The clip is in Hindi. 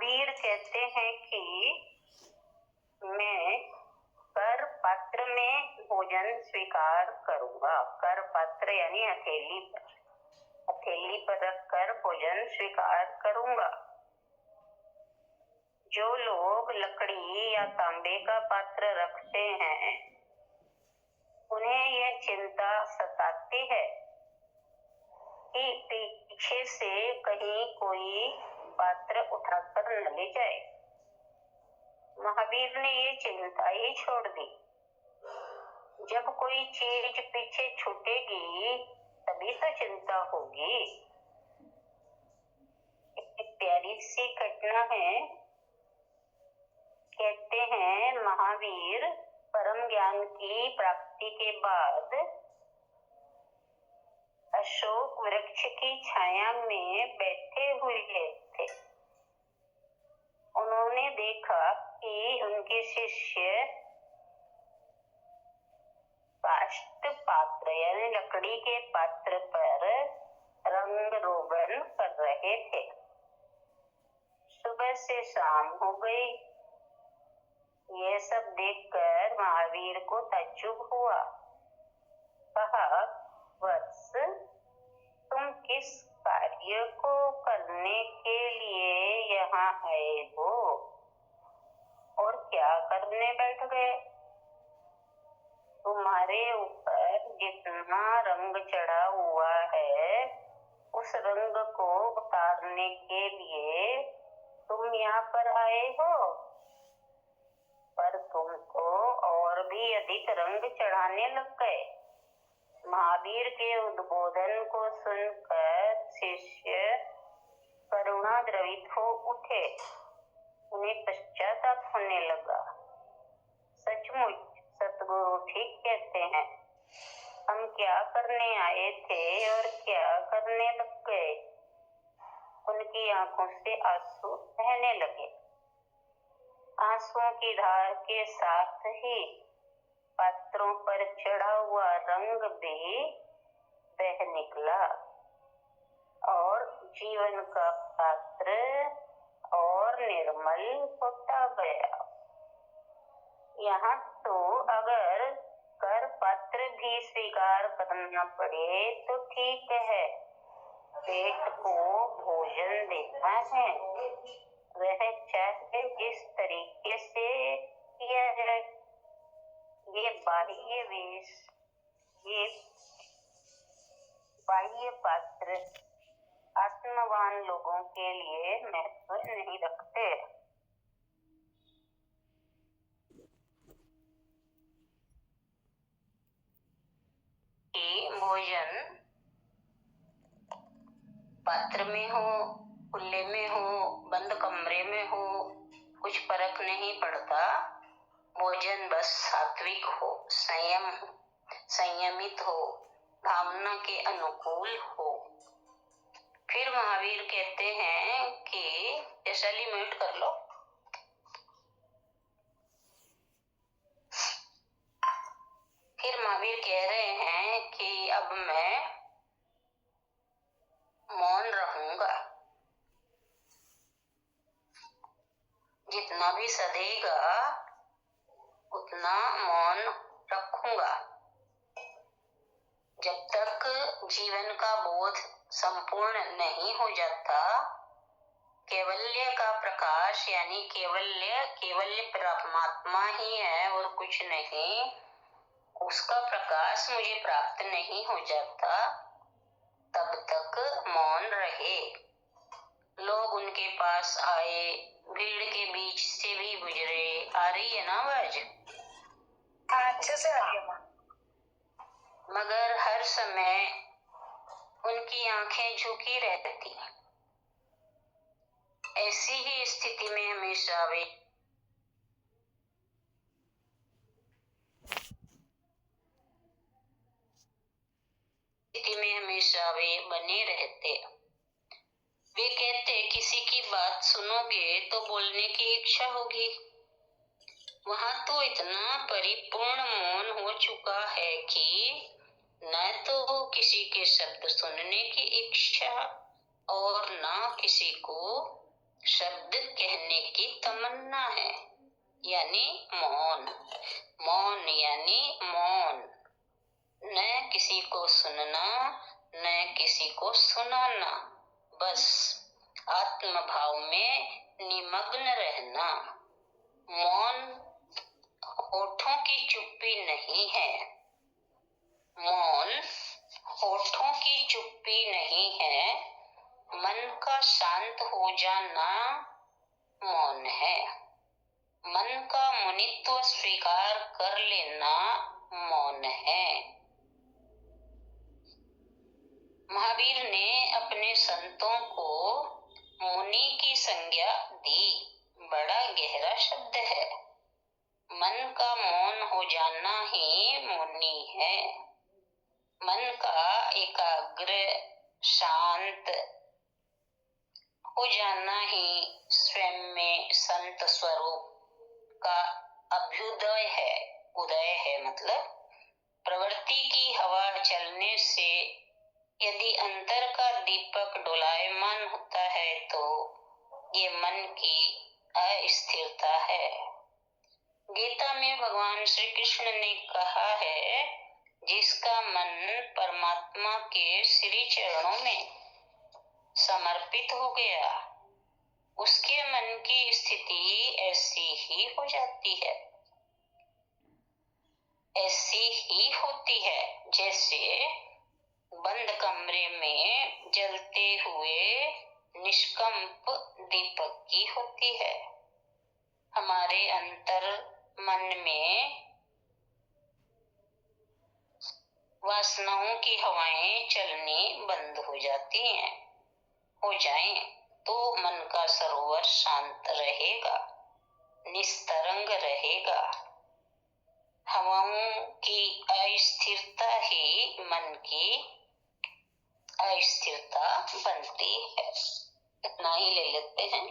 महावीर कहते हैं कि मैं कर पात्र में भोजन स्वीकार करूंगा। कर पात्र यानी हथेली पर रखकर भोजन स्वीकार करूंगा। जो लोग लकड़ी या तांबे का पात्र रखते हैं उन्हें यह चिंता सताती है कि पीछे से कहीं कोई पात्र उठाकर न ले जाए। महावीर ने ये चिंता ही छोड़ दी। जब कोई चीज पीछे छूटेगी तभी तो चिंता होगी। एक प्यारी सी घटना है। कहते हैं महावीर परम ज्ञान की प्राप्ति के बाद अशोक वृक्ष की छाया में बैठे हुए थे। उन्होंने देखा कि उनके शिष्य काष्ठ पात्र यानी लकड़ी के पात्र पर रंग रोगन कर रहे थे। सुबह से शाम हो गई। यह सब देखकर महावीर को ताज्जुब हुआ। कहा, वत्स, तुम किस कार्य को करने के लिए यहाँ आए हो और क्या करने बैठ गए? तुम्हारे ऊपर जितना रंग चढ़ा हुआ है उस रंग को उतारने के लिए तुम यहाँ पर आए हो, पर तुम तो और भी अधिक रंग चढ़ाने लग गए। महावीर के उद्बोधन को सुनकर शिष्य करुणा द्रवित हो उठे। उन्हें पश्चाताप होने लगा। सचमुच सतगुरु ठीक कहते हैं। हम क्या करने आए थे और क्या करने लग गए। उनकी आंखों से आंसू बहने लगे। आंसुओं की धार के साथ ही पात्रों पर चढ़ा हुआ रंग भी बह निकला और जीवन का पात्र और निर्मल होता गया। यहाँ तो अगर कर पात्र भी स्वीकार करना पड़े तो ठीक है। पेट को भोजन देना है, वह चाहे जिस तरीके से किया जाए। ये बाह्य पात्र आत्मवान लोगों के लिए महत्व नहीं रखते। भोजन पात्र में हो, खुले में हो, बंद कमरे में हो, कुछ फर्क नहीं पड़ता। भोजन बस सात्विक हो, संयमित हो, भावना के अनुकूल हो। फिर महावीर कहते हैं कि वैशाली म्यूट कर लो। फिर महावीर कह रहे हैं कि अब मैं मौन रहूंगा। जितना भी सधेगा उतना मौन रखूंगा। जब तक जीवन का बोध संपूर्ण नहीं हो जाता, केवल्य का प्रकाश यानी केवल्य परमात्मा ही है और कुछ नहीं, उसका प्रकाश मुझे प्राप्त नहीं हो जाता, तब तक मौन रहे। लोग उनके पास आए, भीड़ के बीच से भी गुजरे। आ रही है ना आवाज? अच्छे से आ रही है। मगर हर समय उनकी आंखें झुकी रहती। ऐसी ही स्थिति में हमेशा वे बने रहते। वे कहते, किसी की बात सुनोगे तो बोलने की इच्छा होगी। वहां तो इतना परिपूर्ण मौन हो चुका है कि न तो किसी के शब्द सुनने की इच्छा और न किसी को शब्द कहने की तमन्ना है, यानी मौन। मौन यानी मौन, न किसी को सुनना न किसी को सुनाना, बस आत्म भाव में निमग्न रहना। मौन होठों की चुप्पी नहीं है, मौन होठों की चुप्पी नहीं है, मन का शांत हो जाना मौन है। मन का मुनित्व स्वीकार कर लेना मौन है। महावीर ने अपने संतों को मुनि की संज्ञा दी, बड़ा गहरा शब्द है। मन का मौन हो जाना ही मुनि है। मन का एकाग्र शांत हो जाना ही स्वयं में संत स्वरूप का अभ्युदय है। उदय है मतलब प्रवृत्ति की हवा चलने से यदि अंतर का दीपक डोलायमान होता है तो ये मन की अस्थिरता है। गीता में भगवान श्री कृष्ण ने कहा है, जिसका मन परमात्मा के श्री चरणों में समर्पित हो गया, उसके मन की स्थिति ऐसी ही हो जाती है, ऐसी ही होती है जैसे बंद कमरे में जलते हुए निष्कंप दीपक की होती है। हमारे अंतर मन में वासनाओं की हवाएं चलनी बंद हो जाती हैं, हो जाएं तो मन का सरोवर शांत रहेगा, निस्तरंग रहेगा। हवाओं की अस्थिरता ही मन की अस्थिरता बनती है। इतना ही ले लेते हैं।